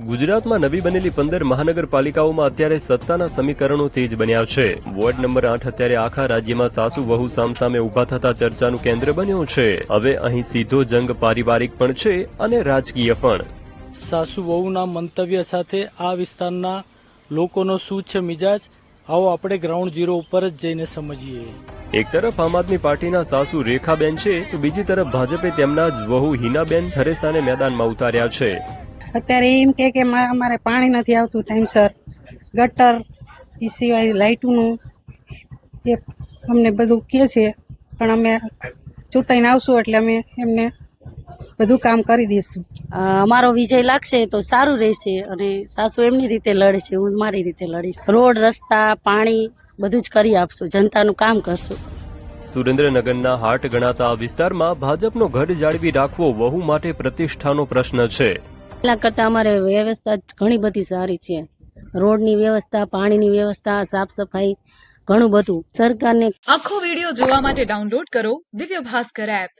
ગુજરાતમાં નવી બનેલી 15 મહાનગરપાલિકાઓમાં અત્યારે સત્તાના સમીકરણો તેજ બન્યા છે। વોર્ડ નંબર 8 અત્યારે આખા રાજ્યમાં સાસુ વહુ સામસામે ઉભા થતા ચર્ચાનું કેન્દ્ર બન્યો છે। હવે અહીં સીધો જંગ પારિવારિક પણ છે અને રાજકીય પણ। સાસુ વહુના મંતવ્ય સાથે આ વિસ્તારના લોકોનો શું છે મિજાજ, આવો આપણે ગ્રાઉન્ડ ઝીરો ઉપર જ જઈને સમજીએ। એક તરફ આમ આદમી પાર્ટીના સાસુ રેખાબેન છે તો બીજી તરફ ભાજપે તેમના જ વહુ હિનાબેન ઠરેસાને મેદાનમાં ઉતાર્યા છે। અત્યારે એમ કે અમારે પાણી નથી આવતું ટાઈમસર, ગટર એ સિવાય લાઇટનું એ અમને બધું કહે છે, પણ અમે ચૂંટાઈને આવશું એટલે અમે એમને બધું કામ કરી દઈશું। અમારો વિજય લાગશે તો સારું રહેશે અને સાસુ એમની રીતે લડે છે, હું મારી રીતે લડીશ। રોડ, રસ્તા, પાણી બધું જ કરી આપશું, જનતાનું કામ કરશું। સુરેન્દ્રનગરના હાટ ગણાતા આ વિસ્તારમાં ભાજપનો ગઢ જાળવી રાખવો વહુ માટે પ્રતિષ્ઠાનો પ્રશ્ન છે। એટલા કરતા અમારે વ્યવસ્થા ઘણી બધી સારી છે, રોડની વ્યવસ્થા, પાણીની વ્યવસ્થા, સાફ સફાઈ, ઘણું બધું સરકારને। આખો વિડિયો જોવા માટે ડાઉનલોડ કરો દિવ્ય ભાસ્કર એપ।